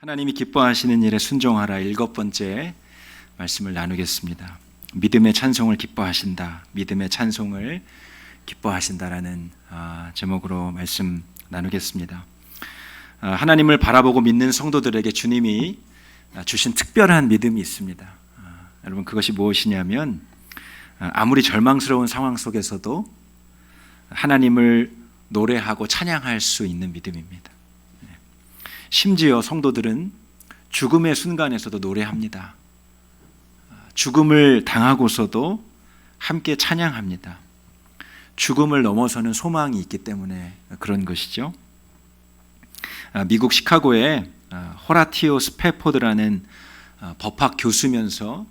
하나님이 기뻐하시는 일에 순종하라. 7번째 말씀을 나누겠습니다. 믿음의 찬송을 기뻐하신다. 믿음의 찬송을 기뻐하신다라는 제목으로 말씀 나누겠습니다. 하나님을 바라보고 믿는 성도들에게 주님이 주신 특별한 믿음이 있습니다. 여러분, 그것이 무엇이냐면 아무리 절망스러운 상황 속에서도 하나님을 노래하고 찬양할 수 있는 믿음입니다. 심지어 성도들은 죽음의 순간에서도 노래합니다. 죽음을 당하고서도 함께 찬양합니다. 죽음을 넘어서는 소망이 있기 때문에 그런 것이죠. 미국 시카고에 호라티오 스패포드라는 법학 교수면서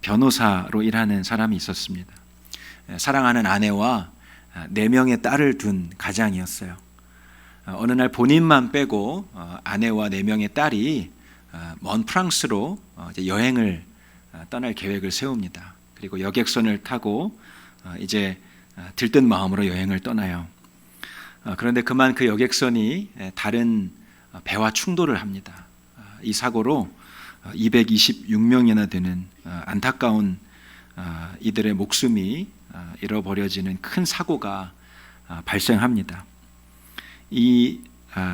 변호사로 일하는 사람이 있었습니다. 사랑하는 아내와 4명의 딸을 둔 가장이었어요. 어느 날 본인만 빼고 아내와 4명의 딸이 먼 프랑스로 여행을 떠날 계획을 세웁니다. 그리고 여객선을 타고 이제 들뜬 마음으로 여행을 떠나요. 그런데 그만 그 여객선이 다른 배와 충돌을 합니다. 이 사고로 226명이나 되는 안타까운 이들의 목숨이 잃어버려지는 큰 사고가 발생합니다. 이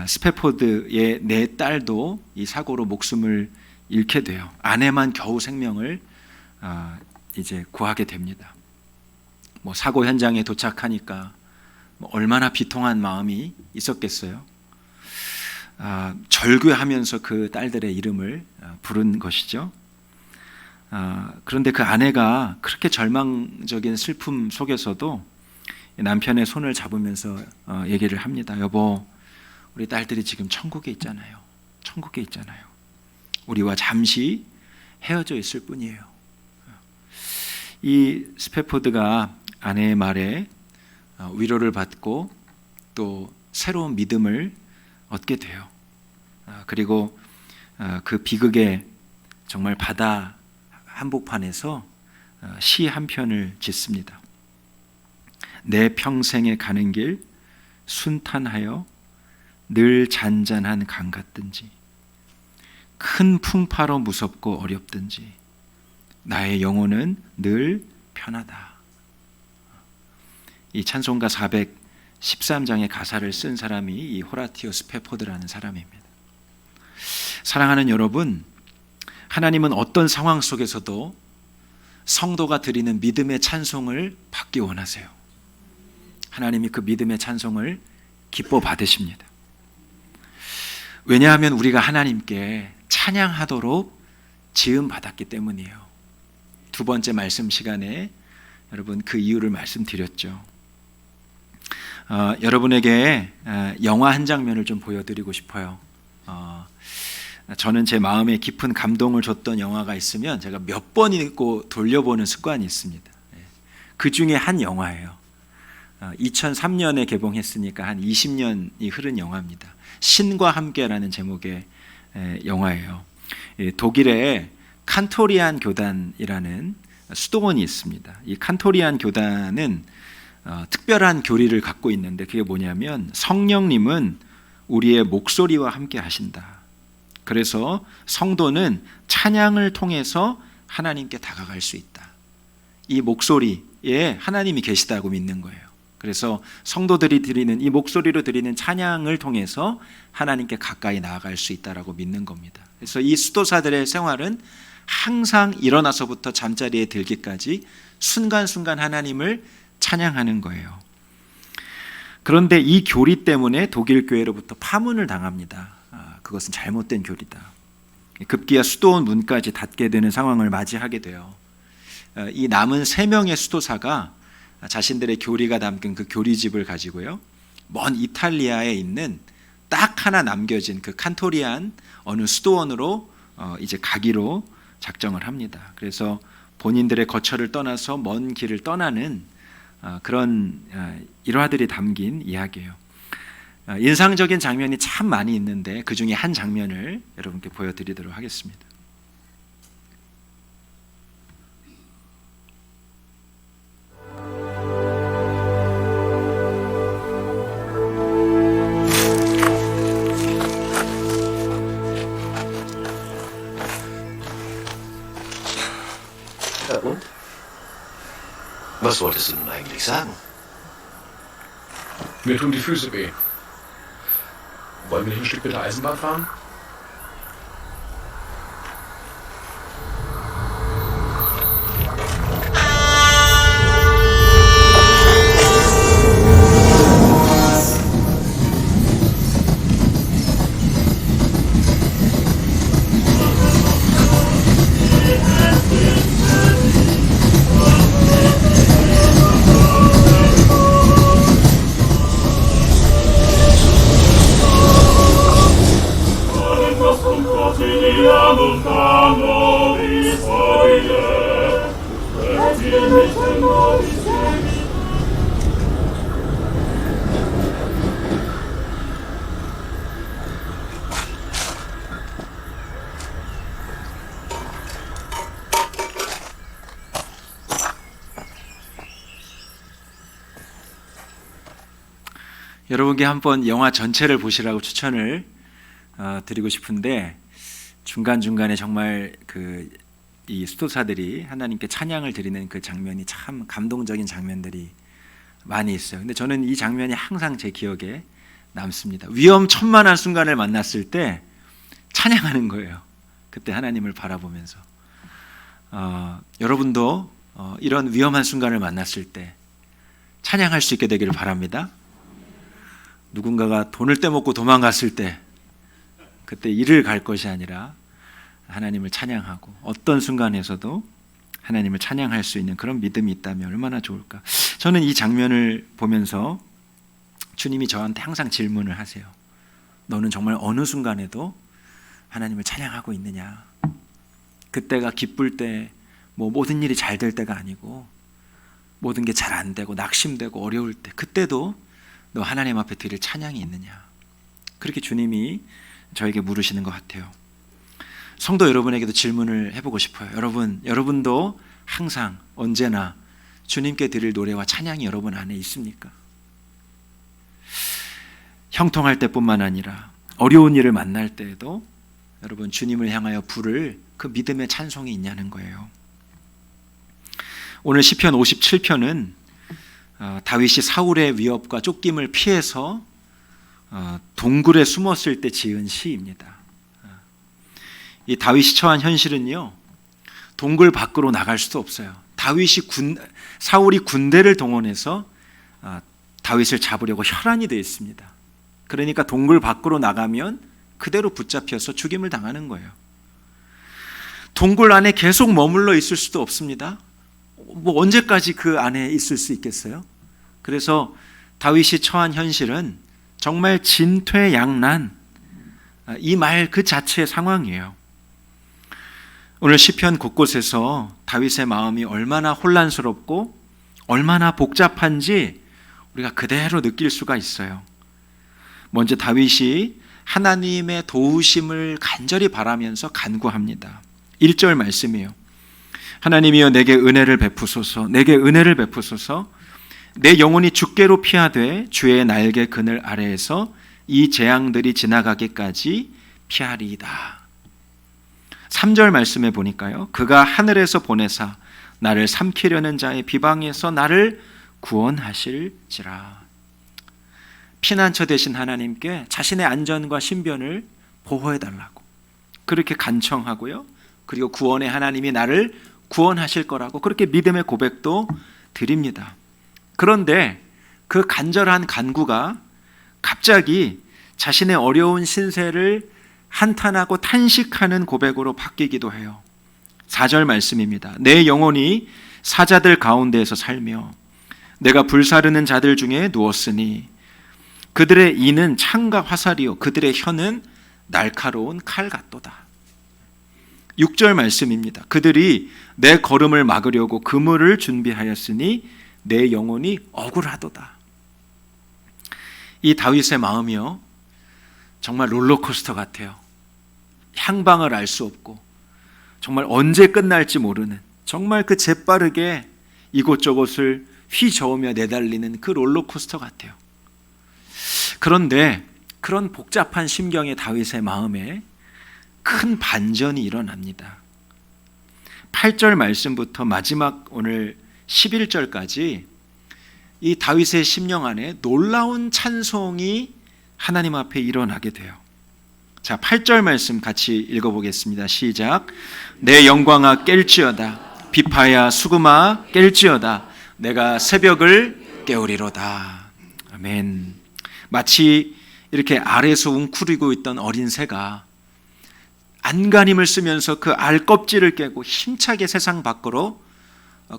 스패포드의 4딸도 이 사고로 목숨을 잃게 돼요. 아내만 겨우 생명을 이제 구하게 됩니다. 사고 현장에 도착하니까 얼마나 비통한 마음이 있었겠어요. 절규하면서 그 딸들의 이름을 부른 것이죠. 그런데 그 아내가 그렇게 절망적인 슬픔 속에서도 남편의 손을 잡으면서 얘기를 합니다. 여보, 우리 딸들이 지금 천국에 있잖아요. 천국에 있잖아요. 우리와 잠시 헤어져 있을 뿐이에요. 이 스패포드가 아내의 말에 위로를 받고 또 새로운 믿음을 얻게 돼요. 그리고 그 비극의 정말 바다 한복판에서 시 한 편을 짓습니다. 내 평생에 가는 길 순탄하여 늘 잔잔한 강 같든지 큰 풍파로 무섭고 어렵든지 나의 영혼은 늘 편하다. 이 찬송가 413장의 가사를 쓴 사람이 이 호라티오 스패포드라는 사람입니다. 사랑하는 여러분, 하나님은 어떤 상황 속에서도 성도가 드리는 믿음의 찬송을 받기 원하세요. 하나님이 그 믿음의 찬송을 기뻐 받으십니다. 왜냐하면 우리가 하나님께 찬양하도록 지음 받았기 때문이에요. 2번째 말씀 시간에 여러분 그 이유를 말씀드렸죠. 여러분에게 영화 한 장면을 좀 보여드리고 싶어요. 저는 제 마음에 깊은 감동을 줬던 영화가 있으면 제가 몇 번이고 돌려보는 습관이 있습니다. 그 중에 한 영화예요. 2003년에 개봉했으니까 한 20년이 흐른 영화입니다. 신과 함께라는 제목의 영화예요. 독일의 칸토리안 교단이라는 수도원이 있습니다. 이 칸토리안 교단은 특별한 교리를 갖고 있는데 그게 뭐냐면 성령님은 우리의 목소리와 함께 하신다. 그래서 성도는 찬양을 통해서 하나님께 다가갈 수 있다. 이 목소리에 하나님이 계시다고 믿는 거예요. 그래서 성도들이 드리는 이 목소리로 드리는 찬양을 통해서 하나님께 가까이 나아갈 수 있다라고 믿는 겁니다. 그래서 이 수도사들의 생활은 항상 일어나서부터 잠자리에 들기까지 순간순간 하나님을 찬양하는 거예요. 그런데 이 교리 때문에 독일 교회로부터 파문을 당합니다. 그것은 잘못된 교리다. 급기야 수도원 문까지 닫게 되는 상황을 맞이하게 돼요. 이 남은 3명의 수도사가 자신들의 교리가 담긴 그 교리집을 가지고요, 먼 이탈리아에 있는 딱 하나 남겨진 그 칸토리안 어느 수도원으로 이제 가기로 작정을 합니다. 그래서 본인들의 거처를 떠나서 먼 길을 떠나는 그런 일화들이 담긴 이야기예요. 인상적인 장면이 참 많이 있는데 그 중에 한 장면을 여러분께 보여드리도록 하겠습니다. Was wolltest du nun eigentlich sagen? Mir tun die Füße weh. Wollen wir nicht ein Stück mit der Eisenbahn fahren? 여러분께 한번 영화 전체를 보시라고 추천을 드리고 싶은데 중간중간에 정말 이 수도사들이 하나님께 찬양을 드리는 그 장면이 참 감동적인 장면들이 많이 있어요. 근데 저는 이 장면이 항상 제 기억에 남습니다. 위험천만한 순간을 만났을 때 찬양하는 거예요. 그때 하나님을 바라보면서 여러분도 이런 위험한 순간을 만났을 때 찬양할 수 있게 되기를 바랍니다. 누군가가 돈을 떼먹고 도망갔을 때 그때 일을 갈 것이 아니라 하나님을 찬양하고 어떤 순간에서도 하나님을 찬양할 수 있는 그런 믿음이 있다면 얼마나 좋을까. 저는 이 장면을 보면서 주님이 저한테 항상 질문을 하세요. 너는 정말 어느 순간에도 하나님을 찬양하고 있느냐. 그때가 기쁠 때 뭐 모든 일이 잘 될 때가 아니고 모든 게 잘 안 되고 낙심되고 어려울 때 그때도 너 하나님 앞에 드릴 찬양이 있느냐. 그렇게 주님이 저에게 물으시는 것 같아요. 성도 여러분에게도 질문을 해보고 싶어요. 여러분도 항상 언제나 주님께 드릴 노래와 찬양이 여러분 안에 있습니까? 형통할 때뿐만 아니라 어려운 일을 만날 때에도 여러분 주님을 향하여 부를 그 믿음의 찬송이 있냐는 거예요. 오늘 시편 57편은 다윗이 사울의 위협과 쫓김을 피해서 동굴에 숨었을 때 지은 시입니다. 이 다윗이 처한 현실은요, 동굴 밖으로 나갈 수도 없어요. 사울이 군대를 동원해서 다윗을 잡으려고 혈안이 되어 있습니다. 그러니까 동굴 밖으로 나가면 그대로 붙잡혀서 죽임을 당하는 거예요. 동굴 안에 계속 머물러 있을 수도 없습니다. 뭐 언제까지 그 안에 있을 수 있겠어요? 그래서 다윗이 처한 현실은 정말 진퇴양난, 이 말 그 자체의 상황이에요. 오늘 시편 곳곳에서 다윗의 마음이 얼마나 혼란스럽고 얼마나 복잡한지 우리가 그대로 느낄 수가 있어요. 먼저 다윗이 하나님의 도우심을 간절히 바라면서 간구합니다. 1절 말씀이에요. 하나님이여 내게 은혜를 베푸소서, 내게 은혜를 베푸소서. 내 영혼이 주께로 피하되 주의 날개 그늘 아래에서 이 재앙들이 지나가기까지 피하리이다. 3절 말씀에 보니까요, 그가 하늘에서 보내사 나를 삼키려는 자의 비방에서 나를 구원하실지라. 피난처 되신 하나님께 자신의 안전과 신변을 보호해달라고 그렇게 간청하고요, 그리고 구원의 하나님이 나를 구원하실 거라고 그렇게 믿음의 고백도 드립니다. 그런데 그 간절한 간구가 갑자기 자신의 어려운 신세를 한탄하고 탄식하는 고백으로 바뀌기도 해요. 4절 말씀입니다. 내 영혼이 사자들 가운데에서 살며 내가 불사르는 자들 중에 누웠으니 그들의 이는 창과 화살이요 그들의 혀는 날카로운 칼 같도다. 6절 말씀입니다. 그들이 내 걸음을 막으려고 그물을 준비하였으니 내 영혼이 억울하도다. 이 다윗의 마음이요, 정말 롤러코스터 같아요. 향방을 알 수 없고 정말 언제 끝날지 모르는, 정말 그 재빠르게 이곳저곳을 휘저으며 내달리는 그 롤러코스터 같아요. 그런데 그런 복잡한 심경의 다윗의 마음에 큰 반전이 일어납니다. 8절 말씀부터 마지막 오늘 11절까지 이 다윗의 심령 안에 놀라운 찬송이 하나님 앞에 일어나게 돼요. 자, 8절 말씀 같이 읽어보겠습니다. 시작. 내 영광아 깰지어다. 비파야 수금아 깰지어다. 내가 새벽을 깨우리로다. 아멘. 마치 이렇게 알에서 웅크리고 있던 어린 새가 안간힘을 쓰면서 그 알 껍질을 깨고 힘차게 세상 밖으로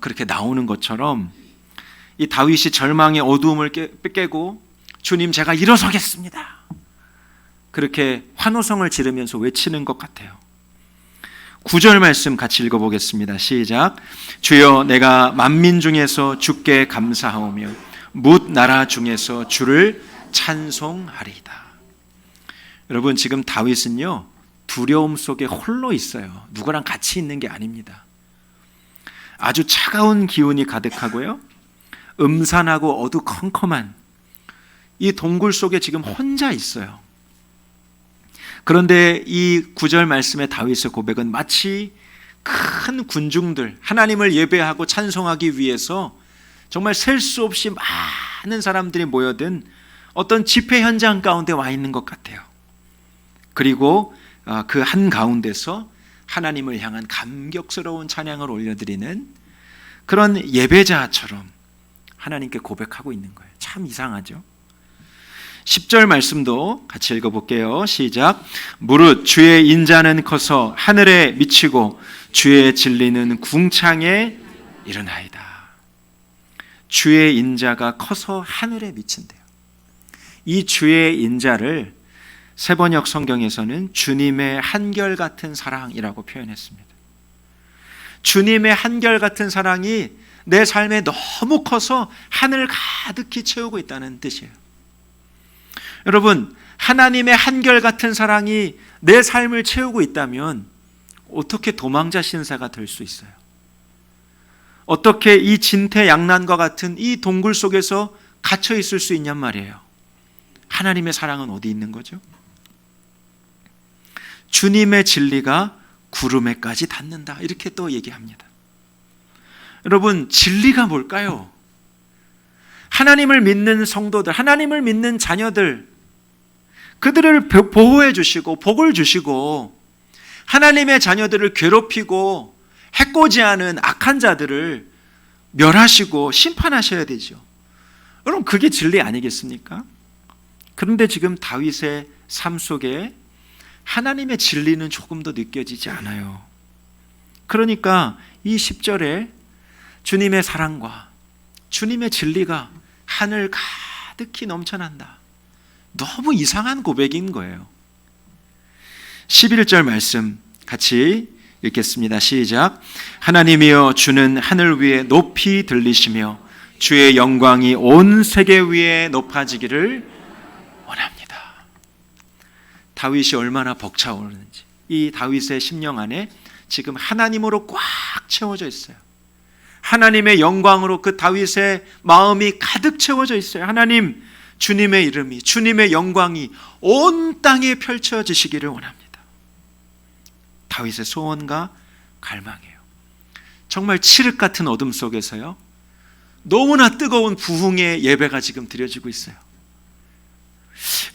그렇게 나오는 것처럼 이 다윗이 절망의 어두움을 깨고 주님 제가 일어서겠습니다. 그렇게 환호성을 지르면서 외치는 것 같아요. 9절 말씀 같이 읽어보겠습니다. 시작. 주여 내가 만민 중에서 주께 감사하오며 뭇 나라 중에서 주를 찬송하리이다. 여러분 지금 다윗은요 두려움 속에 홀로 있어요. 누구랑 같이 있는 게 아닙니다. 아주 차가운 기운이 가득하고요 음산하고 어두컴컴한 이 동굴 속에 지금 혼자 있어요. 그런데 이 9절 말씀의 다윗의 고백은 마치 큰 군중들, 하나님을 예배하고 찬송하기 위해서 정말 셀 수 없이 많은 사람들이 모여든 어떤 집회 현장 가운데 와 있는 것 같아요. 그리고 그 한가운데서 하나님을 향한 감격스러운 찬양을 올려드리는 그런 예배자처럼 하나님께 고백하고 있는 거예요. 참 이상하죠? 10절 말씀도 같이 읽어볼게요. 시작. 무릇 주의 인자는 커서 하늘에 미치고 주의 진리는 궁창에 이르나이다. 주의 인자가 커서 하늘에 미친대요. 이 주의 인자를 세번역 성경에서는 주님의 한결같은 사랑이라고 표현했습니다. 주님의 한결같은 사랑이 내 삶에 너무 커서 하늘 가득히 채우고 있다는 뜻이에요. 여러분, 하나님의 한결같은 사랑이 내 삶을 채우고 있다면 어떻게 도망자 신사가 될 수 있어요? 어떻게 이 진퇴양난과 같은 이 동굴 속에서 갇혀 있을 수 있냔 말이에요. 하나님의 사랑은 어디 있는 거죠? 주님의 진리가 구름에까지 닿는다. 이렇게 또 얘기합니다. 여러분, 진리가 뭘까요? 하나님을 믿는 성도들, 하나님을 믿는 자녀들, 그들을 보호해 주시고 복을 주시고 하나님의 자녀들을 괴롭히고 해코지하는 악한 자들을 멸하시고 심판하셔야 되죠. 여러분, 그게 진리 아니겠습니까? 그런데 지금 다윗의 삶 속에 하나님의 진리는 조금도 느껴지지 않아요. 그러니까 이 10절에 주님의 사랑과 주님의 진리가 하늘 가득히 넘쳐난다. 너무 이상한 고백인 거예요. 11절 말씀 같이 읽겠습니다. 시작. 하나님이여 주는 하늘 위에 높이 들리시며 주의 영광이 온 세계 위에 높아지기를 원합니다. 다윗이 얼마나 벅차오르는지, 이 다윗의 심령 안에 지금 하나님으로 꽉 채워져 있어요. 하나님의 영광으로 그 다윗의 마음이 가득 채워져 있어요. 하나님, 주님의 이름이, 주님의 영광이 온 땅에 펼쳐지시기를 원합니다. 다윗의 소원과 갈망이에요. 정말 칠흑 같은 어둠 속에서요, 너무나 뜨거운 부흥의 예배가 지금 드려지고 있어요.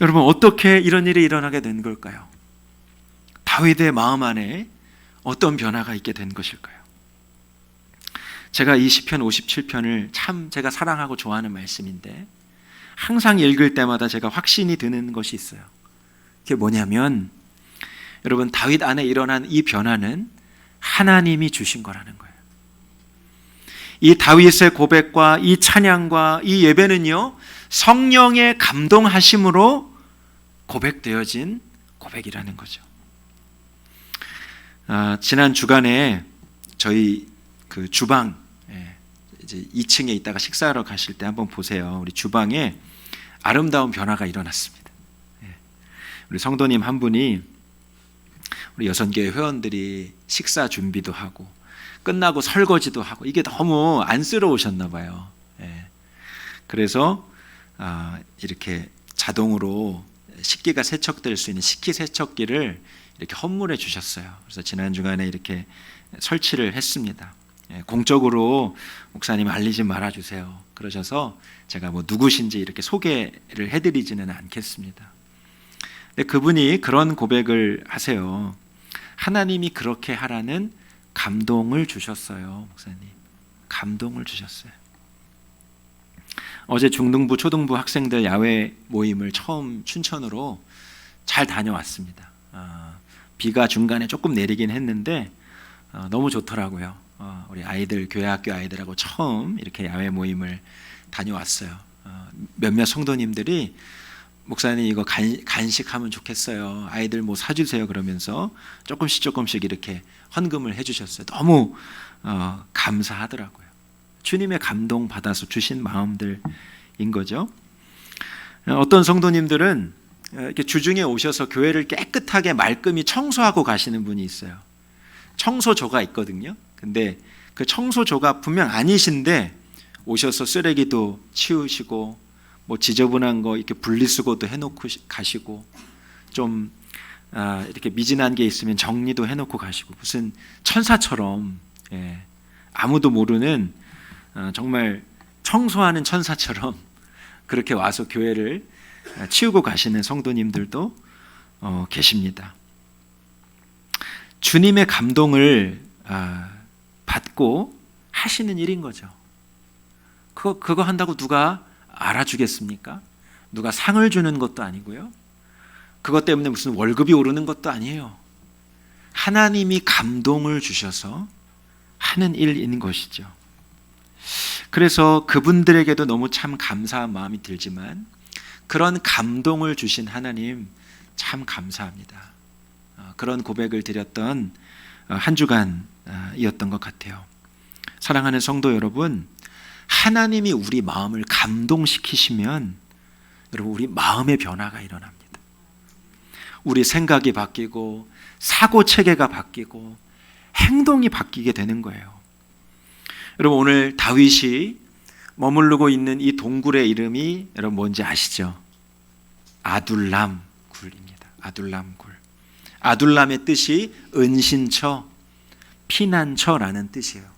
여러분, 어떻게 이런 일이 일어나게 된 걸까요? 다윗의 마음 안에 어떤 변화가 있게 된 것일까요? 제가 이 시편 57편을 참 제가 사랑하고 좋아하는 말씀인데 항상 읽을 때마다 제가 확신이 드는 것이 있어요. 그게 뭐냐면, 여러분, 다윗 안에 일어난 이 변화는 하나님이 주신 거라는 거예요. 이 다윗의 고백과 이 찬양과 이 예배는요, 성령의 감동하심으로 고백되어진 고백이라는 거죠. 지난 주간에 저희 그 주방, 이제 2층에 있다가 식사하러 가실 때 한번 보세요. 우리 주방에 아름다운 변화가 일어났습니다. 우리 성도님 한 분이 우리 여선교회 회원들이 식사 준비도 하고 끝나고 설거지도 하고 이게 너무 안쓰러우셨나 봐요. 그래서 이렇게 자동으로 식기가 세척될 수 있는 식기세척기를 이렇게 헌물해 주셨어요. 그래서 지난 주간에 이렇게 설치를 했습니다. 공적으로 목사님 알리지 말아주세요. 그러셔서 제가 뭐 누구신지 이렇게 소개를 해드리지는 않겠습니다. 근데 그분이 그런 고백을 하세요. 하나님이 그렇게 하라는 감동을 주셨어요. 목사님, 감동을 주셨어요. 어제 중등부, 초등부 학생들 야외 모임을 처음 춘천으로 잘 다녀왔습니다. 비가 중간에 조금 내리긴 했는데 너무 좋더라고요. 우리 아이들, 교회학교 아이들하고 처음 이렇게 야외 모임을 다녀왔어요. 몇몇 성도님들이 목사님 이거 간식하면 좋겠어요. 아이들 뭐 사주세요. 그러면서 조금씩 이렇게 헌금을 해주셨어요. 너무 감사하더라고요. 주님의 감동 받아서 주신 마음들인 거죠. 어떤 성도님들은 이렇게 주중에 오셔서 교회를 깨끗하게 말끔히 청소하고 가시는 분이 있어요. 청소조가 있거든요. 근데 그 청소조가 분명 아니신데 오셔서 쓰레기도 치우시고 뭐 지저분한 거 이렇게 분리수거도 해놓고 가시고 좀 이렇게 미진한 게 있으면 정리도 해놓고 가시고 무슨 천사처럼 아무도 모르는 정말 청소하는 천사처럼 그렇게 와서 교회를 치우고 가시는 성도님들도 계십니다. 주님의 감동을 받고 하시는 일인 거죠. 그거 한다고 누가 알아주겠습니까? 누가 상을 주는 것도 아니고요. 그것 때문에 무슨 월급이 오르는 것도 아니에요. 하나님이 감동을 주셔서 하는 일인 것이죠. 그래서 그분들에게도 너무 참 감사한 마음이 들지만 그런 감동을 주신 하나님 참 감사합니다. 그런 고백을 드렸던 한 주간이었던 것 같아요. 사랑하는 성도 여러분, 하나님이 우리 마음을 감동시키시면 여러분 우리 마음의 변화가 일어납니다. 우리 생각이 바뀌고 사고 체계가 바뀌고 행동이 바뀌게 되는 거예요. 여러분 오늘 다윗이 머무르고 있는 이 동굴의 이름이 여러분 뭔지 아시죠? 아둘람 굴입니다. 아둘람 굴. 아둘람의 뜻이 은신처, 피난처라는 뜻이에요.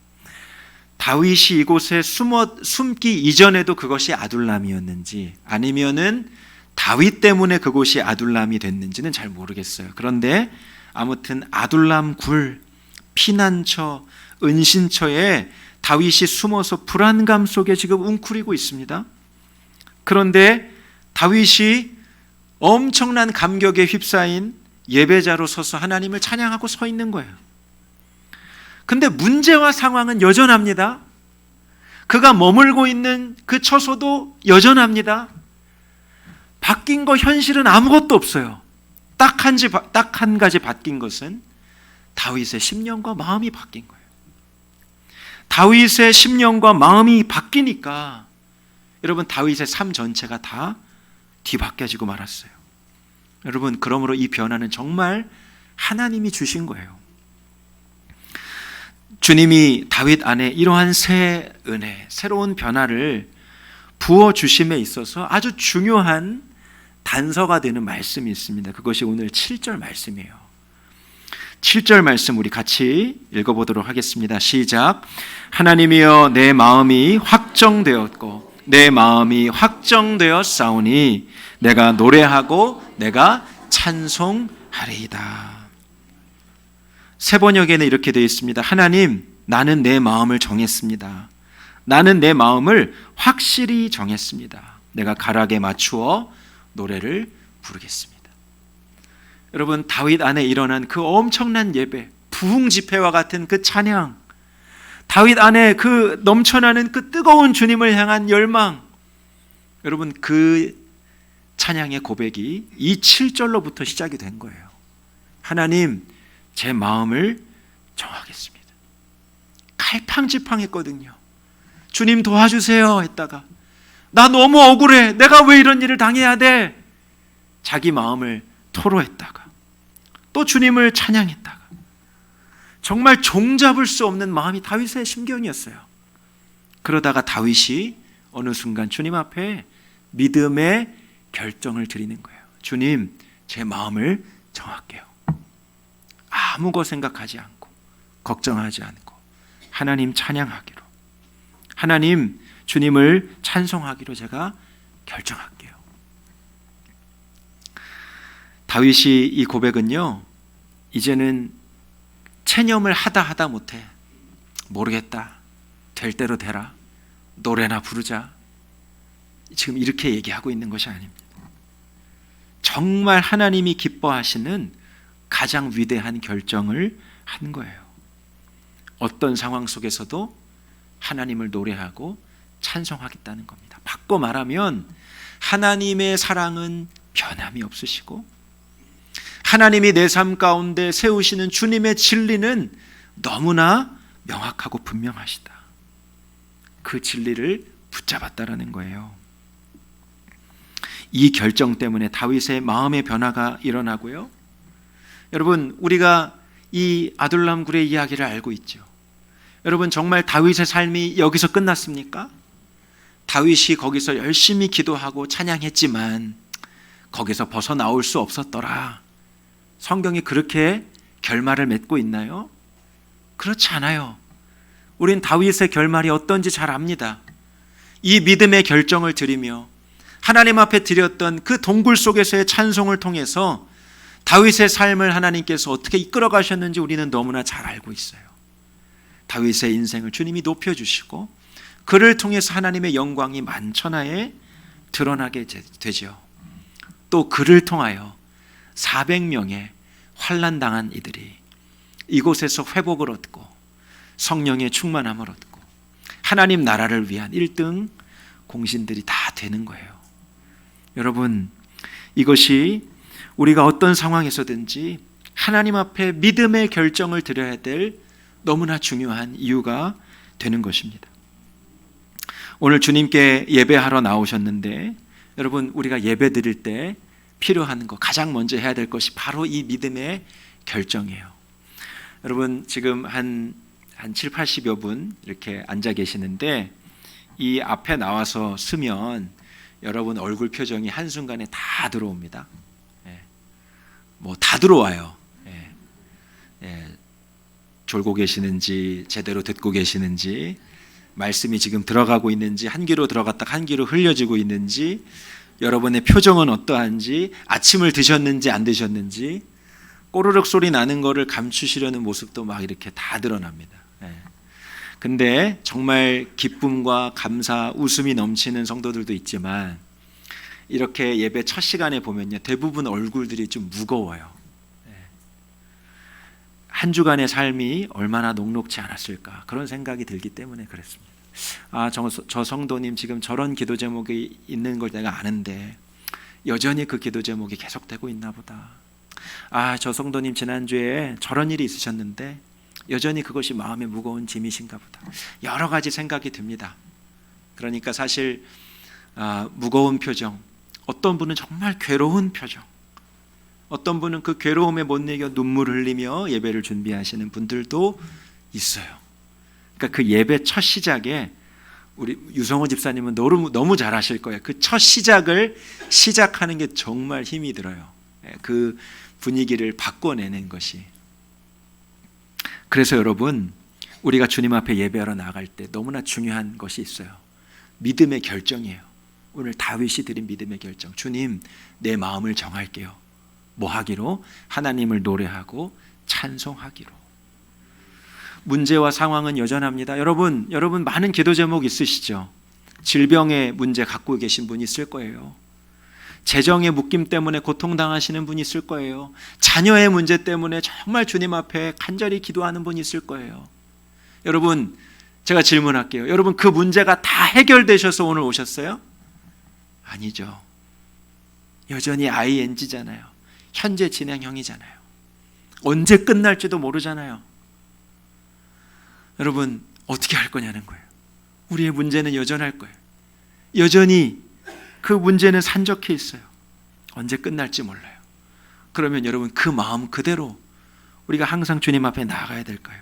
다윗이 이곳에 숨기 이전에도 그것이 아둘람이었는지 아니면은 다윗 때문에 그곳이 아둘람이 됐는지는 잘 모르겠어요. 그런데 아무튼 아둘람 굴, 피난처, 은신처에 다윗이 숨어서 불안감 속에 지금 웅크리고 있습니다. 그런데 다윗이 엄청난 감격에 휩싸인 예배자로 서서 하나님을 찬양하고 서 있는 거예요. 근데 문제와 상황은 여전합니다. 그가 머물고 있는 그 처소도 여전합니다. 바뀐 거 현실은 아무것도 없어요. 딱 한 가지 바뀐 것은 다윗의 심령과 마음이 바뀐 거예요. 다윗의 심령과 마음이 바뀌니까 여러분 다윗의 삶 전체가 다 뒤바뀌어지고 말았어요. 여러분 그러므로 이 변화는 정말 하나님이 주신 거예요. 주님이 다윗 안에 이러한 새 은혜, 새로운 변화를 부어주심에 있어서 아주 중요한 단서가 되는 말씀이 있습니다. 그것이 오늘 7절 말씀이에요. 7절 말씀 우리 같이 읽어보도록 하겠습니다. 시작. 하나님이여 내 마음이 확정되었고 내 마음이 확정되었사오니 내가 노래하고 내가 찬송하리이다. 새 번역에는 이렇게 되어 있습니다. 하나님, 나는 내 마음을 정했습니다. 나는 내 마음을 확실히 정했습니다. 내가 가락에 맞추어 노래를 부르겠습니다. 여러분 다윗 안에 일어난 그 엄청난 예배, 부흥 집회와 같은 그 찬양, 다윗 안에 그 넘쳐나는 그 뜨거운 주님을 향한 열망, 여러분 그 찬양의 고백이 이 7절로부터 시작이 된 거예요. 하나님, 제 마음을 정하겠습니다. 갈팡질팡했거든요. 주님 도와주세요 했다가 나 너무 억울해. 내가 왜 이런 일을 당해야 돼? 자기 마음을 토로했다가 또 주님을 찬양했다가 정말 종잡을 수 없는 마음이 다윗의 심경이었어요. 그러다가 다윗이 어느 순간 주님 앞에 믿음의 결정을 드리는 거예요. 주님, 제 마음을 정할게요. 아무 거 생각하지 않고 걱정하지 않고 하나님 찬양하기로, 하나님 주님을 찬송하기로 제가 결정할게요. 다윗이 이 고백은요, 이제는 체념을 하다 못해 모르겠다, 될 대로 되라, 노래나 부르자, 지금 이렇게 얘기하고 있는 것이 아닙니다. 정말 하나님이 기뻐하시는 가장 위대한 결정을 한 거예요. 어떤 상황 속에서도 하나님을 노래하고 찬송하겠다는 겁니다. 바꿔 말하면 하나님의 사랑은 변함이 없으시고, 하나님이 내 삶 가운데 세우시는 주님의 진리는 너무나 명확하고 분명하시다. 그 진리를 붙잡았다라는 거예요. 이 결정 때문에 다윗의 마음의 변화가 일어나고요. 여러분, 우리가 이 아둘람 굴의 이야기를 알고 있죠. 여러분, 정말 다윗의 삶이 여기서 끝났습니까? 다윗이 거기서 열심히 기도하고 찬양했지만 거기서 벗어나올 수 없었더라, 성경이 그렇게 결말을 맺고 있나요? 그렇지 않아요. 우린 다윗의 결말이 어떤지 잘 압니다. 이 믿음의 결정을 드리며 하나님 앞에 드렸던 그 동굴 속에서의 찬송을 통해서 다윗의 삶을 하나님께서 어떻게 이끌어 가셨는지 우리는 너무나 잘 알고 있어요. 다윗의 인생을 주님이 높여주시고 그를 통해서 하나님의 영광이 만천하에 드러나게 되죠. 또 그를 통하여 400명의 환난당한 이들이 이곳에서 회복을 얻고 성령의 충만함을 얻고 하나님 나라를 위한 1등 공신들이 다 되는 거예요. 여러분, 이것이 우리가 어떤 상황에서든지 하나님 앞에 믿음의 결정을 드려야 될 너무나 중요한 이유가 되는 것입니다. 오늘 주님께 예배하러 나오셨는데, 여러분, 우리가 예배 드릴 때 필요한 거, 가장 먼저 해야 될 것이 바로 이 믿음의 결정이에요. 여러분, 지금 한 7, 80여 분 이렇게 앉아 계시는데, 이 앞에 나와서 쓰면 여러분 얼굴 표정이 한순간에 다 들어옵니다. 뭐 다 들어와요. 졸고 계시는지, 제대로 듣고 계시는지, 말씀이 지금 들어가고 있는지, 한 귀로 들어갔다 한 귀로 흘려지고 있는지, 여러분의 표정은 어떠한지, 아침을 드셨는지 안 드셨는지, 꼬르륵 소리 나는 거를 감추시려는 모습도 막 이렇게 다 드러납니다. 근데 정말 기쁨과 감사, 웃음이 넘치는 성도들도 있지만 이렇게 예배 첫 시간에 보면요, 대부분 얼굴들이 좀 무거워요. 한 주간의 삶이 얼마나 녹록지 않았을까, 그런 생각이 들기 때문에 그랬습니다. 저 성도님 지금 저런 기도 제목이 있는 걸 내가 아는데 여전히 그 기도 제목이 계속되고 있나 보다. 저 성도님 지난주에 저런 일이 있으셨는데 여전히 그것이 마음에 무거운 짐이신가 보다. 여러 가지 생각이 듭니다. 그러니까 사실 무거운 표정, 어떤 분은 정말 괴로운 표정, 어떤 분은 그 괴로움에 못 이겨 눈물 흘리며 예배를 준비하시는 분들도 있어요. 그러니까 그 예배 첫 시작에 우리 유성호 집사님은 너무 잘하실 거예요. 그 첫 시작을 시작하는 게 정말 힘이 들어요. 그 분위기를 바꿔내는 것이. 그래서 여러분, 우리가 주님 앞에 예배하러 나갈 때 너무나 중요한 것이 있어요. 믿음의 결정이에요. 오늘 다윗이 드린 믿음의 결정. 주님, 내 마음을 정할게요. 뭐 하기로? 하나님을 노래하고 찬송하기로. 문제와 상황은 여전합니다. 여러분 많은 기도 제목 있으시죠? 질병의 문제 갖고 계신 분 있을 거예요. 재정의 묶임 때문에 고통당하시는 분이 있을 거예요. 자녀의 문제 때문에 정말 주님 앞에 간절히 기도하는 분이 있을 거예요. 여러분, 제가 질문할게요. 여러분, 그 문제가 다 해결되셔서 오늘 오셨어요? 아니죠. 여전히 ING잖아요. 현재 진행형이잖아요. 언제 끝날지도 모르잖아요. 여러분, 어떻게 할 거냐는 거예요. 우리의 문제는 여전할 거예요. 여전히 그 문제는 산적해 있어요. 언제 끝날지 몰라요. 그러면 여러분, 그 마음 그대로 우리가 항상 주님 앞에 나아가야 될까요?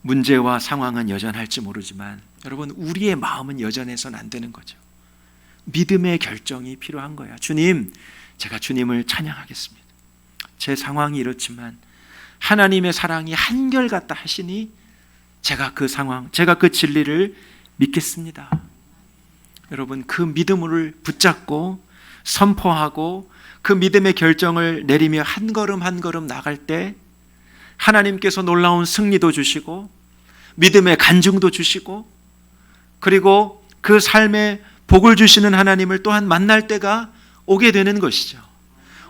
문제와 상황은 여전할지 모르지만 여러분, 우리의 마음은 여전해서는 안 되는 거죠. 믿음의 결정이 필요한 거예요. 주님, 제가 주님을 찬양하겠습니다. 제 상황이 이렇지만 하나님의 사랑이 한결같다 하시니 제가 그 상황, 제가 그 진리를 믿겠습니다. 여러분, 그 믿음을 붙잡고 선포하고 그 믿음의 결정을 내리며 한 걸음 한 걸음 나갈 때 하나님께서 놀라운 승리도 주시고 믿음의 간증도 주시고 그리고 그 삶에 복을 주시는 하나님을 또한 만날 때가 오게 되는 것이죠.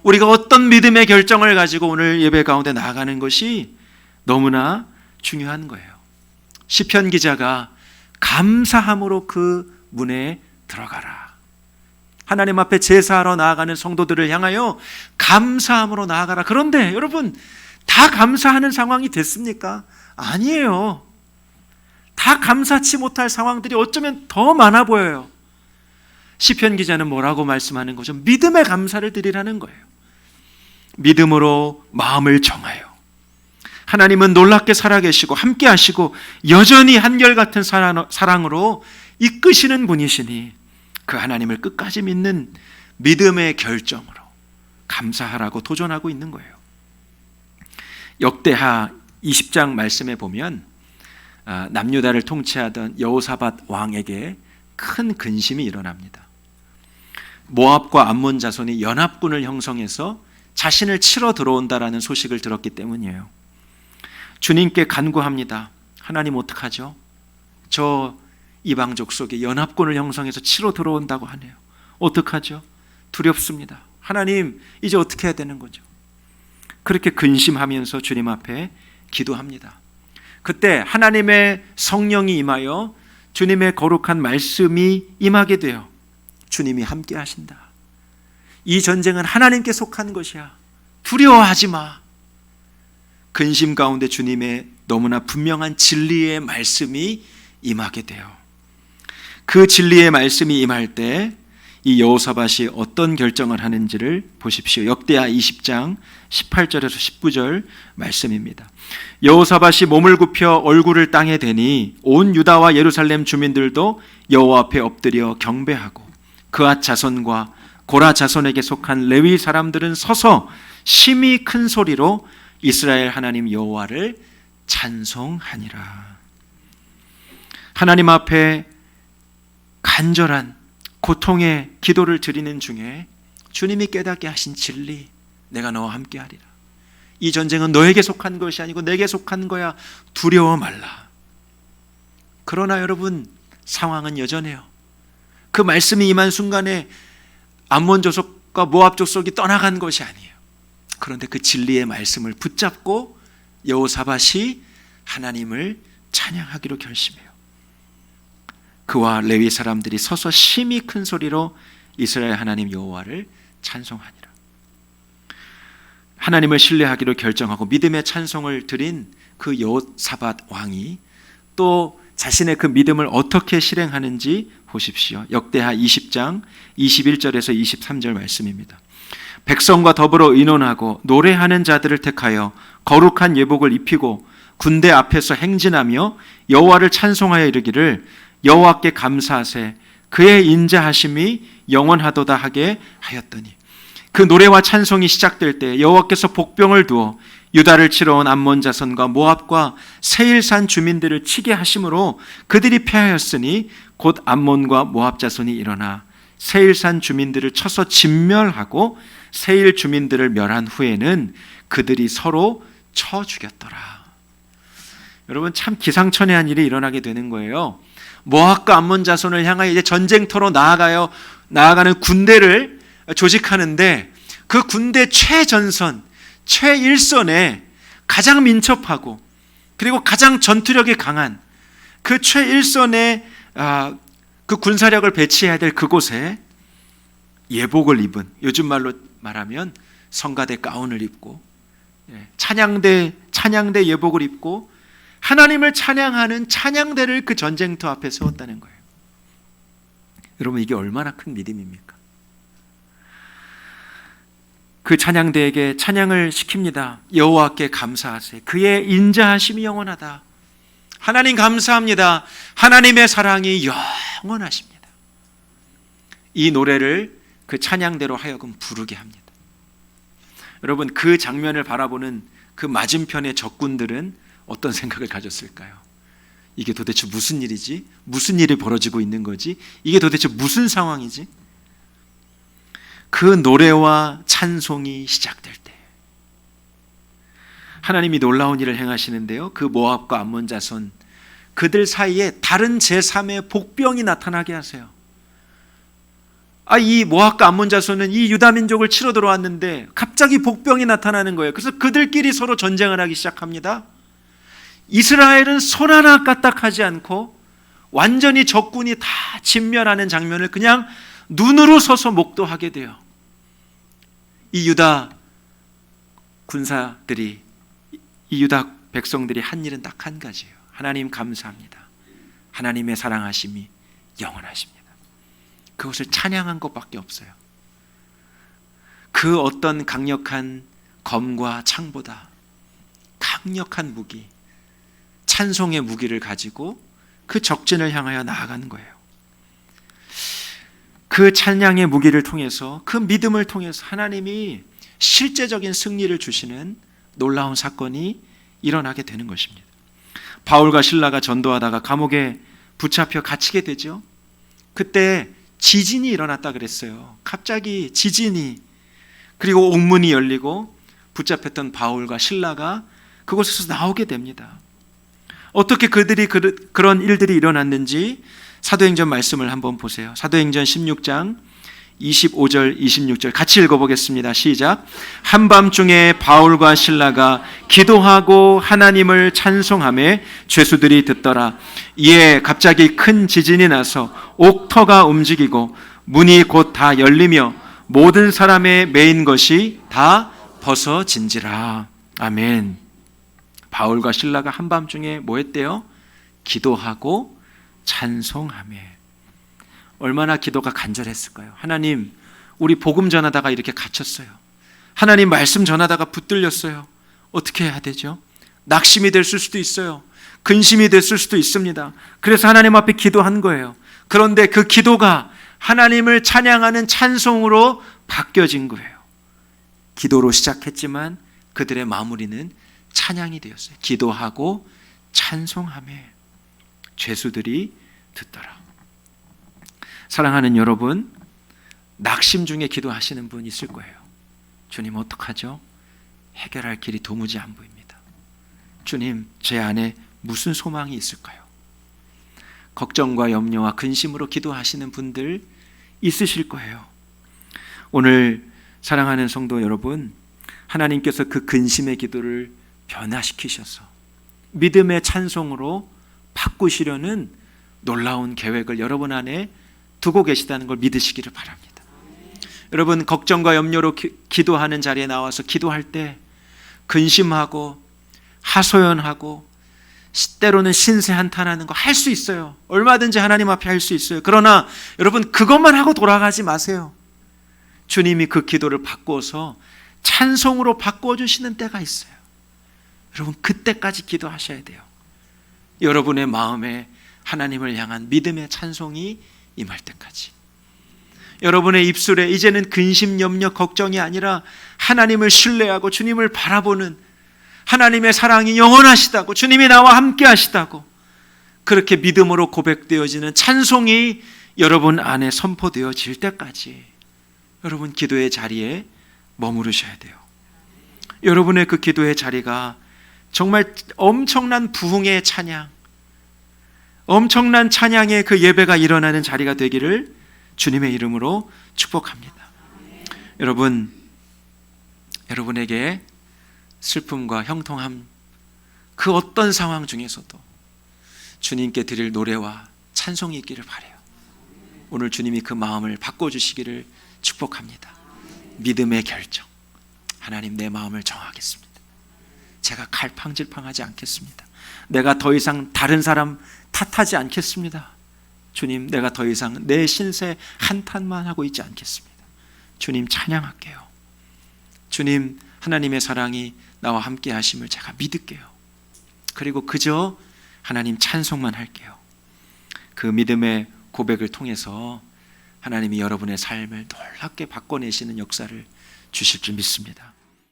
우리가 어떤 믿음의 결정을 가지고 오늘 예배 가운데 나아가는 것이 너무나 중요한 거예요. 시편 기자가 감사함으로 그 문에 들어가라. 하나님 앞에 제사하러 나아가는 성도들을 향하여 감사함으로 나아가라. 그런데 여러분, 다 감사하는 상황이 됐습니까? 아니에요. 다 감사치 못할 상황들이 어쩌면 더 많아 보여요. 시편 기자는 뭐라고 말씀하는 거죠? 믿음의 감사를 드리라는 거예요. 믿음으로 마음을 정하여 하나님은 놀랍게 살아계시고 함께 하시고 여전히 한결같은 사랑으로 이끄시는 분이시니 그 하나님을 끝까지 믿는 믿음의 결정으로 감사하라고 도전하고 있는 거예요. 역대하 20장 말씀에 보면 남유다를 통치하던 여호사밧 왕에게 큰 근심이 일어납니다. 모압과 암몬 자손이 연합군을 형성해서 자신을 치러 들어온다라는 소식을 들었기 때문이에요. 주님께 간구합니다. 하나님 어떡하죠? 저 이방 족속에 연합군을 형성해서 치러 들어온다고 하네요. 어떡하죠? 두렵습니다. 하나님, 이제 어떻게 해야 되는 거죠? 그렇게 근심하면서 주님 앞에 기도합니다. 그때 하나님의 성령이 임하여 주님의 거룩한 말씀이 임하게 돼요. 주님이 함께 하신다. 이 전쟁은 하나님께 속한 것이야. 두려워하지 마. 근심 가운데 주님의 너무나 분명한 진리의 말씀이 임하게 돼요. 그 진리의 말씀이 임할 때 이 여호사밧이 어떤 결정을 하는지를 보십시오. 역대하 20장 18절에서 19절 말씀입니다. 여호사밧이 몸을 굽혀 얼굴을 땅에 대니 온 유다와 예루살렘 주민들도 여호와 앞에 엎드려 경배하고 그앗 자손과 고라 자손에게 속한 레위 사람들은 서서 심히 큰 소리로 이스라엘 하나님 여호와를 찬송하니라. 하나님 앞에 간절한 고통의 기도를 드리는 중에 주님이 깨닫게 하신 진리, 내가 너와 함께 하리라. 이 전쟁은 너에게 속한 것이 아니고 내게 속한 거야. 두려워 말라. 그러나 여러분, 상황은 여전해요. 그 말씀이 임한 순간에 암몬 족속과 모압 족속이 떠나간 것이 아니에요. 그런데 그 진리의 말씀을 붙잡고 여호사밧이 하나님을 찬양하기로 결심해요. 그와 레위 사람들이 서서 심히 큰 소리로 이스라엘 하나님 여호와를 찬송하니라. 하나님을 신뢰하기로 결정하고 믿음의 찬송을 드린 그 여호사밧 왕이 또 자신의 그 믿음을 어떻게 실행하는지 보십시오. 역대하 20장 21절에서 23절 말씀입니다. 백성과 더불어 의논하고 노래하는 자들을 택하여 거룩한 예복을 입히고 군대 앞에서 행진하며 여호와를 찬송하여 이르기를 여호와께 감사하세 그의 인자하심이 영원하도다 하게 하였더니 그 노래와 찬송이 시작될 때 여호와께서 복병을 두어 유다를 치러 온 암몬 자손과 모압과 세일산 주민들을 치게 하심으로 그들이 패하였으니 곧 암몬과 모압 자손이 일어나 세일산 주민들을 쳐서 진멸하고 세일 주민들을 멸한 후에는 그들이 서로 쳐 죽였더라. 여러분, 참 기상천외한 일이 일어나게 되는 거예요. 모압과 암몬 자손을 향하여 이제 전쟁터로 나아가는 군대를 조직하는데 그 군대 최전선, 최일선에 가장 민첩하고 그리고 가장 전투력이 강한 그 최일선에 그 군사력을 배치해야 될 그곳에 예복을 입은, 요즘 말로 말하면 성가대 가운을 입고 찬양대 예복을 입고 하나님을 찬양하는 찬양대를 그 전쟁터 앞에 세웠다는 거예요. 여러분, 이게 얼마나 큰 믿음입니까? 그 찬양대에게 찬양을 시킵니다. 여호와께 감사하세 그의 인자하심이 영원하다. 하나님 감사합니다. 하나님의 사랑이 영원하십니다. 이 노래를 그 찬양대로 하여금 부르게 합니다. 여러분, 그 장면을 바라보는 그 맞은편의 적군들은 어떤 생각을 가졌을까요? 이게 도대체 무슨 일이지? 무슨 일이 벌어지고 있는 거지? 이게 도대체 무슨 상황이지? 그 노래와 찬송이 시작될 때 하나님이 놀라운 일을 행하시는데요, 그 모압과 암몬 자손 그들 사이에 다른 제3의 복병이 나타나게 하세요. 이 모압과 암몬 자손은 이 유다 민족을 치러 들어왔는데 갑자기 복병이 나타나는 거예요. 그래서 그들끼리 서로 전쟁을 하기 시작합니다. 이스라엘은 손 하나 까딱하지 않고 완전히 적군이 다 진멸하는 장면을 그냥 눈으로 서서 목도하게 돼요. 이 유다 군사들이, 이 유다 백성들이 한 일은 딱 한 가지예요. 하나님 감사합니다. 하나님의 사랑하심이 영원하십니다. 그것을 찬양한 것밖에 없어요. 그 어떤 강력한 검과 창보다 강력한 무기, 찬송의 무기를 가지고 그 적진을 향하여 나아가는 거예요. 그 찬양의 무기를 통해서, 그 믿음을 통해서 하나님이 실제적인 승리를 주시는 놀라운 사건이 일어나게 되는 것입니다. 바울과 실라가 전도하다가 감옥에 붙잡혀 갇히게 되죠. 그때 지진이 일어났다 그랬어요. 갑자기 지진이, 그리고 옥문이 열리고 붙잡혔던 바울과 실라가 그곳에서 나오게 됩니다. 어떻게 그들이 그런 일들이 일어났는지 사도행전 말씀을 한번 보세요. 사도행전 16장 25절 26절 같이 읽어보겠습니다. 시작. 한밤중에 바울과 실라가 기도하고 하나님을 찬송하며 죄수들이 듣더라. 이에 갑자기 큰 지진이 나서 옥터가 움직이고 문이 곧 다 열리며 모든 사람의 매인 것이 다 벗어진지라. 아멘. 바울과 실라가 한밤중에 뭐 했대요? 기도하고 찬송하며. 얼마나 기도가 간절했을까요? 하나님, 우리 복음 전하다가 이렇게 갇혔어요. 하나님, 말씀 전하다가 붙들렸어요. 어떻게 해야 되죠? 낙심이 됐을 수도 있어요. 근심이 됐을 수도 있습니다. 그래서 하나님 앞에 기도한 거예요. 그런데 그 기도가 하나님을 찬양하는 찬송으로 바뀌어진 거예요. 기도로 시작했지만 그들의 마무리는 찬양이 되었어요. 기도하고 찬송하며 죄수들이 듣더라. 사랑하는 여러분, 낙심 중에 기도하시는 분 있을 거예요. 주님, 어떡하죠? 해결할 길이 도무지 안 보입니다. 주님, 제 안에 무슨 소망이 있을까요? 걱정과 염려와 근심으로 기도하시는 분들 있으실 거예요. 오늘 사랑하는 성도 여러분, 하나님께서 그 근심의 기도를 변화시키셔서 믿음의 찬송으로 바꾸시려는 놀라운 계획을 여러분 안에 두고 계시다는 걸 믿으시기를 바랍니다. 여러분, 걱정과 염려로 기도하는 자리에 나와서 기도할 때 근심하고 하소연하고 때로는 신세 한탄하는 거 할 수 있어요. 얼마든지 하나님 앞에 할 수 있어요. 그러나 여러분, 그것만 하고 돌아가지 마세요. 주님이 그 기도를 바꾸어서 찬송으로 바꾸어 주시는 때가 있어요. 여러분, 그때까지 기도하셔야 돼요. 여러분의 마음에 하나님을 향한 믿음의 찬송이 임할 때까지. 여러분의 입술에 이제는 근심, 염려, 걱정이 아니라 하나님을 신뢰하고 주님을 바라보는 하나님의 사랑이 영원하시다고, 주님이 나와 함께 하시다고, 그렇게 믿음으로 고백되어지는 찬송이 여러분 안에 선포되어질 때까지 여러분 기도의 자리에 머무르셔야 돼요. 여러분의 그 기도의 자리가 정말 엄청난 부흥의 찬양, 엄청난 찬양의 그 예배가 일어나는 자리가 되기를 주님의 이름으로 축복합니다. 여러분, 여러분에게 슬픔과 형통함, 그 어떤 상황 중에서도 주님께 드릴 노래와 찬송이 있기를 바라요. 오늘 주님이 그 마음을 바꿔주시기를 축복합니다. 믿음의 결정. 하나님, 내 마음을 정하겠습니다. 제가 갈팡질팡하지 않겠습니다. 내가 더 이상 다른 사람 탓하지 않겠습니다. 주님, 내가 더 이상 내 신세 한탄만 하고 있지 않겠습니다. 주님, 찬양할게요. 주님, 하나님의 사랑이 나와 함께 하심을 제가 믿을게요. 그리고 그저 하나님 찬송만 할게요. 그 믿음의 고백을 통해서 하나님이 여러분의 삶을 놀랍게 바꿔내시는 역사를 주실 줄 믿습니다.